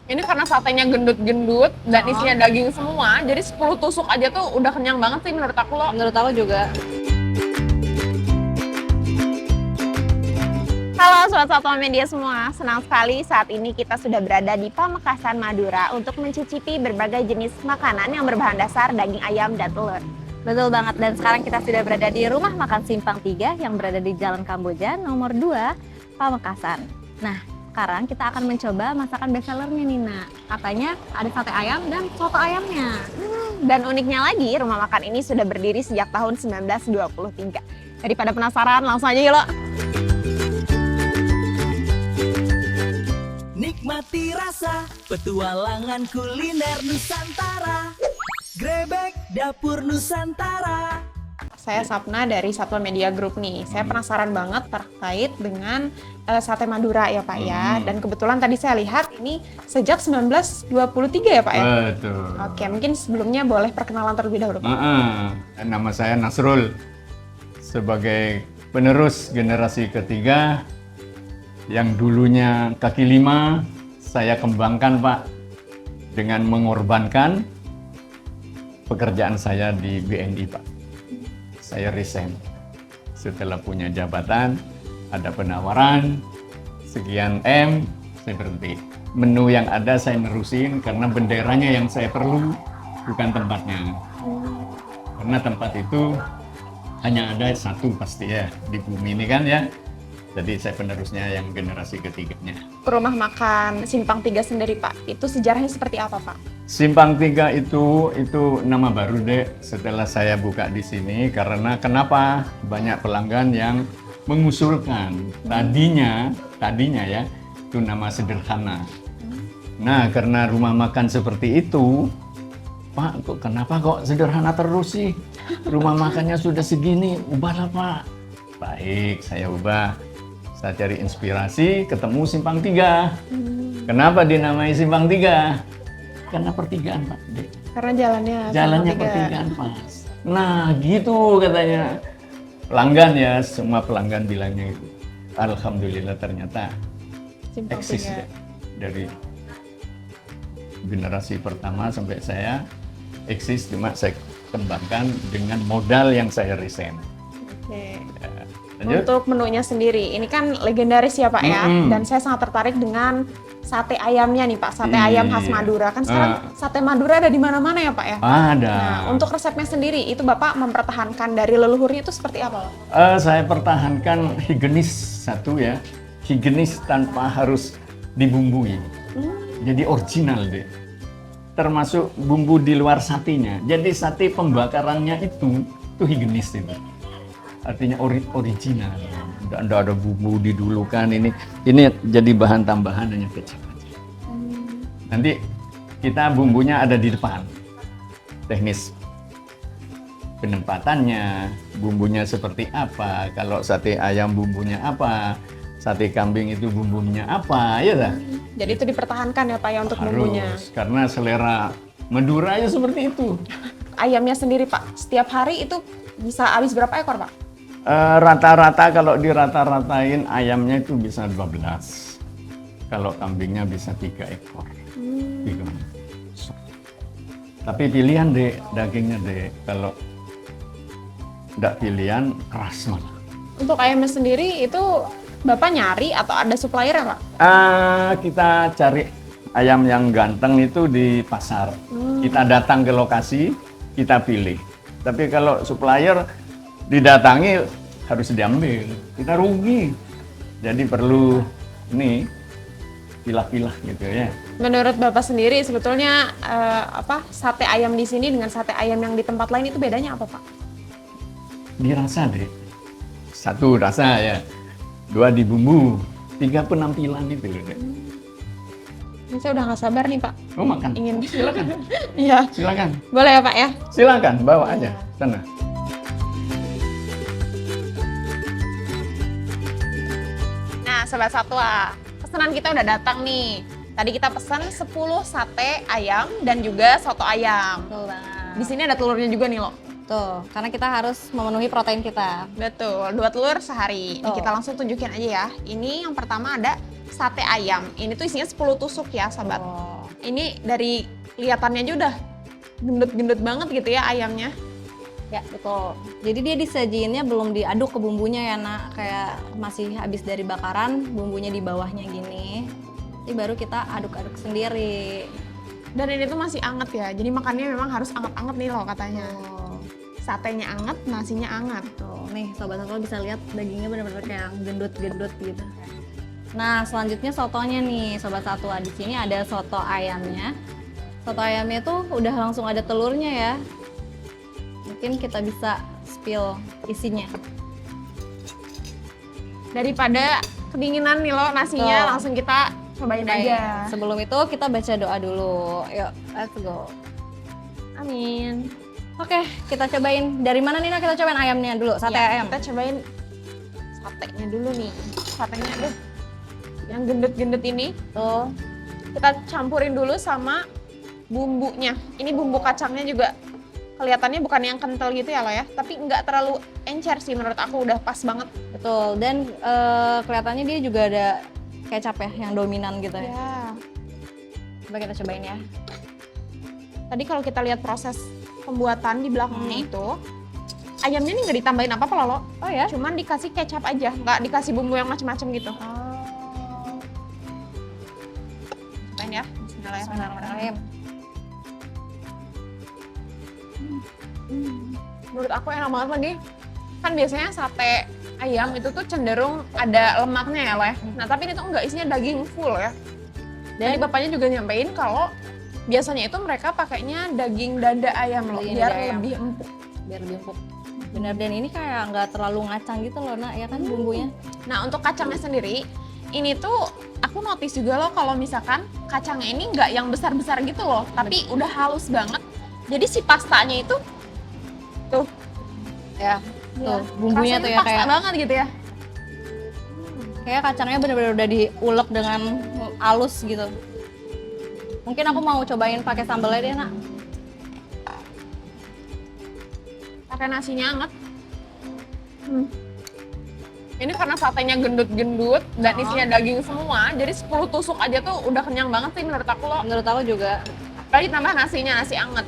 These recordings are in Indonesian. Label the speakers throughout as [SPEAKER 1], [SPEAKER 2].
[SPEAKER 1] Ini karena satenya gendut-gendut dan isinya daging semua, jadi 10 tusuk aja tuh udah kenyang banget sih menurut aku loh.
[SPEAKER 2] Menurut aku juga.
[SPEAKER 1] Halo Sobat Satwa Media semua, senang sekali saat ini kita sudah berada di Pamekasan, Madura untuk mencicipi berbagai jenis makanan yang berbahan dasar daging ayam dan telur.
[SPEAKER 2] Betul banget, dan sekarang kita sudah berada di Rumah Makan Simpang 3 yang berada di Jalan Kamboja nomor 2, Pamekasan. Nah, sekarang kita akan mencoba masakan bestsellernya nih, Nak. Katanya ada sate ayam dan soto ayamnya.
[SPEAKER 1] Dan uniknya lagi, rumah makan ini sudah berdiri sejak tahun 1923. Daripada penasaran, langsung aja yuk lo.
[SPEAKER 3] Nikmati rasa petualangan kuliner Nusantara. Grebek Dapur Nusantara.
[SPEAKER 1] Saya Sapna dari Satwa Media Group nih. Saya penasaran banget terkait dengan sate Madura ya Pak ya. Dan kebetulan tadi saya lihat ini sejak 1923 ya Pak ya?
[SPEAKER 4] Betul.
[SPEAKER 1] Oke, mungkin sebelumnya boleh perkenalan terlebih dahulu Pak.
[SPEAKER 4] Nama saya Nasrul. Sebagai penerus generasi ketiga yang dulunya kaki lima, saya kembangkan Pak dengan mengorbankan pekerjaan saya di BNI Pak. Saya resign setelah punya jabatan, ada penawaran sekian M, saya berhenti. Menu yang ada saya nerusin karena benderanya yang saya perlu, bukan tempatnya. Karena tempat itu hanya ada satu pasti ya di bumi ini kan ya. Jadi saya penerusnya yang generasi ketiganya.
[SPEAKER 1] Rumah makan Simpang 3 sendiri Pak, itu sejarahnya seperti apa Pak?
[SPEAKER 4] Simpang 3 itu nama baru deh setelah saya buka di sini karena kenapa banyak pelanggan yang mengusulkan tadinya ya itu nama sederhana. Nah karena rumah makan seperti itu, Pak kenapa kok sederhana terus sih? Rumah makannya sudah segini, ubahlah Pak. Baik, saya ubah. Saya cari inspirasi, ketemu Simpang 3. Kenapa dinamai Simpang 3? Karena pertigaan Pak.
[SPEAKER 1] Karena
[SPEAKER 4] Jalannya pertigaan Pas. Nah gitu katanya. Pelanggan ya, semua pelanggan bilangnya itu. Alhamdulillah ternyata
[SPEAKER 1] Simpang
[SPEAKER 4] eksis
[SPEAKER 1] 3.
[SPEAKER 4] deh. Dari generasi pertama sampai saya eksis, cuma saya kembangkan dengan modal yang saya resign.
[SPEAKER 1] Oke.
[SPEAKER 4] Lanjut.
[SPEAKER 1] Untuk menunya sendiri, ini kan legendaris ya Pak ya, dan saya sangat tertarik dengan sate ayamnya nih Pak, sate ayam khas
[SPEAKER 4] Iya.
[SPEAKER 1] Madura. Kan sekarang sate Madura ada di mana-mana ya Pak ya?
[SPEAKER 4] Ada.
[SPEAKER 1] Nah, untuk resepnya sendiri, itu Bapak mempertahankan dari leluhurnya itu seperti apa? Pak?
[SPEAKER 4] Saya pertahankan higienis satu ya, higienis tanpa harus dibumbui. Jadi original deh. Termasuk bumbu di luar satenya. Jadi sate pembakarannya itu higienis itu. Artinya original. Nggak ada bumbu didulukan ini jadi bahan tambahan hanya kecap aja. Nanti kita bumbunya ada di depan. Teknis penempatannya, bumbunya seperti apa, kalau sate ayam bumbunya apa, sate kambing itu bumbunya apa, ya dah.
[SPEAKER 1] Jadi itu dipertahankan ya Pak ya untuk
[SPEAKER 4] Harus,
[SPEAKER 1] bumbunya.
[SPEAKER 4] karena selera Madura ya seperti itu.
[SPEAKER 1] Ayamnya sendiri Pak, setiap hari itu bisa habis berapa ekor Pak?
[SPEAKER 4] Rata-rata kalau dirata-ratain ayamnya itu bisa 12. Kalau kambingnya bisa 3 ekor. 3. Tapi pilihan deh, dagingnya deh. Kalau enggak pilihan, keras malah.
[SPEAKER 1] Untuk ayamnya sendiri itu Bapak nyari atau ada supplier ya Pak?
[SPEAKER 4] Kita cari ayam yang ganteng itu di pasar. Kita datang ke lokasi, kita pilih. Tapi kalau supplier didatangi harus diambil, kita rugi. Jadi perlu nih pilah-pilah gitu ya.
[SPEAKER 1] Menurut Bapak sendiri sebetulnya sate ayam di sini dengan sate ayam yang di tempat lain itu bedanya apa Pak?
[SPEAKER 4] Dirasa deh. 1 rasa ya, 2 di bumbu, 3 penampilan itu loh deh.
[SPEAKER 1] Ini saya udah nggak sabar nih Pak.
[SPEAKER 4] Mau makan?
[SPEAKER 1] Ingin.
[SPEAKER 4] Silakan.
[SPEAKER 1] Iya.
[SPEAKER 4] Silakan.
[SPEAKER 1] Boleh ya Pak ya?
[SPEAKER 4] Silakan bawa aja sana.
[SPEAKER 1] Nah Sobat Satwa, pesanan kita udah datang nih. Tadi kita pesan 10 sate ayam dan juga soto ayam.
[SPEAKER 2] Betul banget.
[SPEAKER 1] Di sini ada telurnya juga nih loh.
[SPEAKER 2] Tuh, karena kita harus memenuhi protein kita.
[SPEAKER 1] Betul, 2 telur sehari. Ini
[SPEAKER 2] Tuh.
[SPEAKER 1] kita langsung tunjukin aja ya. Ini yang pertama ada sate ayam. Ini tuh isinya 10 tusuk ya, sobat.
[SPEAKER 2] Oh.
[SPEAKER 1] Ini dari kelihatannya aja udah gendut-gendut banget gitu ya ayamnya.
[SPEAKER 2] Ya betul. Jadi dia disajiinnya belum diaduk ke bumbunya ya nak, kayak masih habis dari bakaran, bumbunya di bawahnya gini. Ini baru kita aduk-aduk sendiri.
[SPEAKER 1] Dan ini tuh masih anget ya, jadi makannya memang harus anget-anget nih loh katanya.
[SPEAKER 2] Oh.
[SPEAKER 1] Satenya anget, nasinya anget.
[SPEAKER 2] Tuh, nih sobat soto bisa lihat dagingnya benar-benar kayak gendut-gendut gitu. Nah, selanjutnya sotonya nih, sobat satwa. Di sini ada soto ayamnya. Soto ayamnya tuh udah langsung ada telurnya ya. Mungkin kita bisa spill isinya.
[SPEAKER 1] Daripada kedinginan nih loh nasinya,
[SPEAKER 2] Tuh.
[SPEAKER 1] langsung kita cobain aja.
[SPEAKER 2] Sebelum itu kita baca doa dulu. Yuk, let's go.
[SPEAKER 1] Amin.
[SPEAKER 2] Oke, kita cobain. Dari mana nih nak? Kita cobain ayamnya dulu, sate
[SPEAKER 1] Ya,
[SPEAKER 2] ayam.
[SPEAKER 1] kita cobain satenya dulu nih. Satenya aduh, yang gendut-gendut ini
[SPEAKER 2] Tuh.
[SPEAKER 1] kita campurin dulu sama bumbunya. Ini bumbu kacangnya juga kelihatannya bukan yang kental gitu ya lo ya, tapi nggak terlalu encer sih menurut aku, udah pas banget.
[SPEAKER 2] Betul, dan kelihatannya dia juga ada kecap ya, yang dominan gitu ya.
[SPEAKER 1] Ya.
[SPEAKER 2] Coba kita cobain ya.
[SPEAKER 1] Tadi kalau kita lihat proses pembuatan di belakangnya itu, ayamnya ini nggak ditambahin apa-apa loh,
[SPEAKER 2] Oh ya?
[SPEAKER 1] cuman dikasih kecap aja, nggak dikasih bumbu yang macam-macam gitu. Cobain ya, Bismillahirrahmanirrahim. Menurut aku enak banget lagi. Kan biasanya sate ayam itu tuh cenderung ada lemaknya ya loh ya. Nah tapi ini tuh enggak, isinya daging full ya. Dan bapaknya juga nyampein kalau biasanya itu mereka pakainya daging dada ayam loh,
[SPEAKER 2] Daging
[SPEAKER 1] biar
[SPEAKER 2] dada ayam.
[SPEAKER 1] lebih empuk.
[SPEAKER 2] Biar lebih empuk. Bener, dan ini kayak nggak terlalu ngacang gitu loh nak, ya kan bumbunya.
[SPEAKER 1] Nah untuk kacangnya sendiri, ini tuh aku notice juga loh kalau misalkan kacangnya ini nggak yang besar-besar gitu loh, tapi udah halus banget. Jadi si pastanya itu tuh,
[SPEAKER 2] Ya, tuh bumbunya
[SPEAKER 1] rasanya
[SPEAKER 2] tuh ya
[SPEAKER 1] pasta
[SPEAKER 2] kayak
[SPEAKER 1] banget gitu ya.
[SPEAKER 2] kacangnya bener-bener udah diulek dengan halus gitu. Mungkin aku mau cobain pakai sambalnya deh nak.
[SPEAKER 1] Pakai nasinya anget. Ini karena satenya gendut-gendut dan isinya daging semua, jadi 10 tusuk aja tuh udah kenyang banget sih menurut aku loh.
[SPEAKER 2] Menurut aku juga.
[SPEAKER 1] Apalagi tambah nasinya, nasi anget.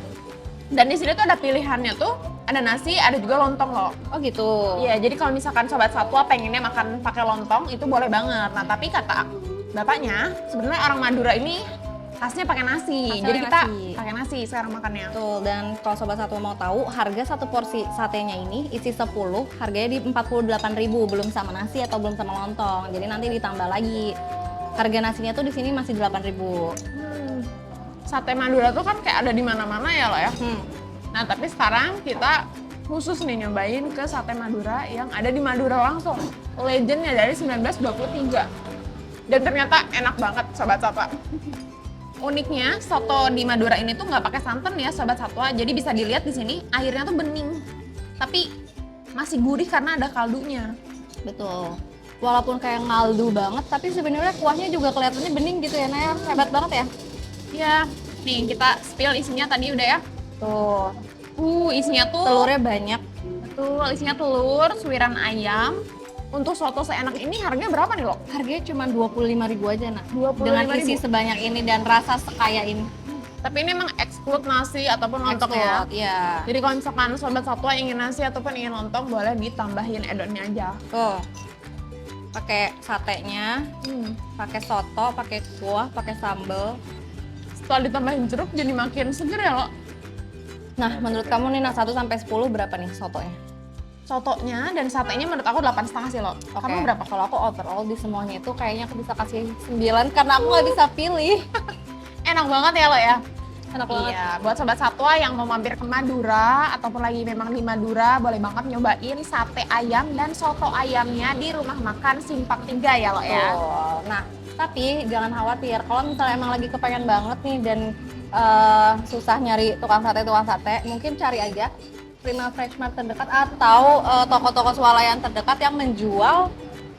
[SPEAKER 1] Dan di sini tuh ada pilihannya tuh, ada nasi, ada juga lontong loh.
[SPEAKER 2] Oh gitu.
[SPEAKER 1] Iya, jadi kalau misalkan sobat satwa pengennya makan pakai lontong itu boleh banget. Nah, tapi kata bapaknya, sebenarnya orang Madura ini khasnya pakai nasi.
[SPEAKER 2] Khasnya
[SPEAKER 1] Jadi
[SPEAKER 2] pakai
[SPEAKER 1] kita
[SPEAKER 2] nasi.
[SPEAKER 1] pakai nasi sekarang makannya.
[SPEAKER 2] Betul, dan kalau sobat satwa mau tahu, harga satu porsi satenya ini isi 10, harganya di 48.000, belum sama nasi atau belum sama lontong. Jadi nanti ditambah lagi. Harga nasinya tuh di sini masih 8.000.
[SPEAKER 1] Sate Madura tuh kan kayak ada di mana-mana ya loh ya. Nah, tapi sekarang kita khusus nih nyobain ke sate Madura yang ada di Madura langsung. Legendnya dari 1923. Dan ternyata enak banget sobat satwa. Uniknya soto di Madura ini tuh nggak pakai santan ya sobat satwa. Jadi bisa dilihat di sini airnya tuh bening. Tapi masih gurih karena ada kaldunya.
[SPEAKER 2] Betul. Walaupun kayak ngaldu banget, tapi sebenarnya kuahnya juga kelihatannya bening gitu ya, Naya. Hebat banget ya.
[SPEAKER 1] Ya, nih kita spill isinya tadi udah ya.
[SPEAKER 2] Tuh,
[SPEAKER 1] Isinya tuh
[SPEAKER 2] telurnya banyak.
[SPEAKER 1] betul, isinya telur, suiran ayam. Untuk soto seenak ini harganya berapa nih lo?
[SPEAKER 2] Harganya cuma 25.000 aja, nak.
[SPEAKER 1] 25.000.
[SPEAKER 2] Dengan isi sebanyak ini dan rasa sekaya ini.
[SPEAKER 1] Tapi ini emang exclude nasi ataupun lontong ya.
[SPEAKER 2] Iya.
[SPEAKER 1] Jadi kalau misalkan sobat satwa ingin nasi ataupun ingin lontong boleh ditambahin edonnya aja.
[SPEAKER 2] Tuh. Pakai satenya, pakai soto, pakai kuah, pakai sambal.
[SPEAKER 1] Setelah ditambahin jeruk jadi makin seger ya lo.
[SPEAKER 2] Nah, menurut kamu nih, nak, 1 sampai 10 berapa nih sotonya?
[SPEAKER 1] Sotonya dan satenya menurut aku 8,5 sih lo. Kamu berapa?
[SPEAKER 2] Kalau aku overall di semuanya itu kayaknya aku bisa kasih 9 karena aku nggak bisa pilih.
[SPEAKER 1] Enak banget ya lo ya.
[SPEAKER 2] Enak banget.
[SPEAKER 1] Iya, buat sobat satwa yang mau mampir ke Madura ataupun lagi memang di Madura boleh banget nyobain sate ayam dan soto ayamnya di Rumah Makan Simpang 3 ya lo ya.
[SPEAKER 2] Betul. Nah, tapi jangan khawatir kalau misalnya emang lagi kepengen banget nih dan susah nyari tukang sate, mungkin cari aja Prima Fresh Mart terdekat atau toko-toko swalayan terdekat yang menjual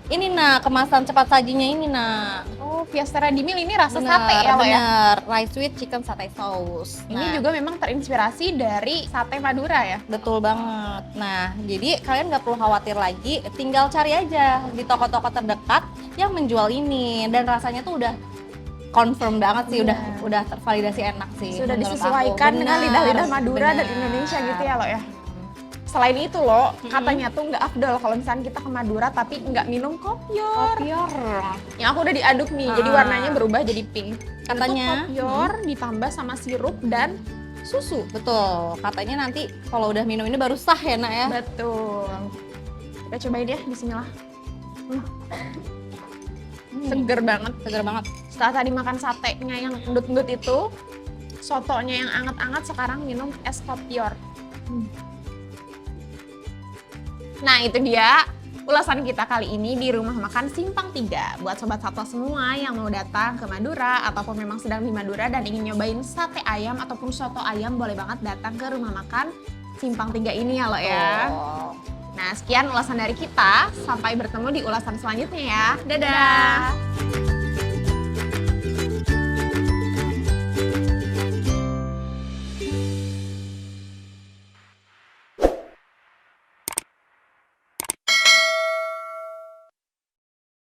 [SPEAKER 2] ini, nah, kemasan cepat sajinya ini, nah.
[SPEAKER 1] Oh Oh, Fiesta Ready Meal ini rasa
[SPEAKER 2] Bener,
[SPEAKER 1] sate ya lo ya?
[SPEAKER 2] bener. Rice with chicken satay sauce.
[SPEAKER 1] Ini juga memang terinspirasi dari sate Madura ya?
[SPEAKER 2] Betul banget. Nah, jadi kalian nggak perlu khawatir lagi, tinggal cari aja di toko-toko terdekat yang menjual ini, dan rasanya tuh udah confirm banget sih, udah tervalidasi enak sih.
[SPEAKER 1] Sudah
[SPEAKER 2] menurut
[SPEAKER 1] disesuaikan
[SPEAKER 2] aku.
[SPEAKER 1] dengan
[SPEAKER 2] Benar,
[SPEAKER 1] lidah-lidah Madura dan
[SPEAKER 2] benar.
[SPEAKER 1] Indonesia gitu ya lo ya? Selain itu loh, katanya tuh nggak afdol kalau misalnya kita ke Madura tapi nggak minum kopior.
[SPEAKER 2] Kopior.
[SPEAKER 1] Yang aku udah diaduk nih, jadi warnanya berubah jadi pink.
[SPEAKER 2] Katanya,
[SPEAKER 1] Itu kopior ditambah sama sirup dan susu.
[SPEAKER 2] Betul, katanya nanti kalau udah minum ini baru sah ya nak ya.
[SPEAKER 1] Betul. Kita cobain ya, bismillah. Seger banget.
[SPEAKER 2] Seger banget.
[SPEAKER 1] Setelah tadi makan satenya yang endut-endut itu, sotonya yang anget-anget, sekarang minum es kopior. Nah itu dia ulasan kita kali ini di Rumah Makan Simpang 3. Buat Sobat Satwa semua yang mau datang ke Madura ataupun memang sedang di Madura dan ingin nyobain sate ayam ataupun soto ayam, boleh banget datang ke Rumah Makan Simpang 3 ini ya lo ya.
[SPEAKER 2] Oh.
[SPEAKER 1] Nah sekian ulasan dari kita, sampai bertemu di ulasan selanjutnya ya. Dadah!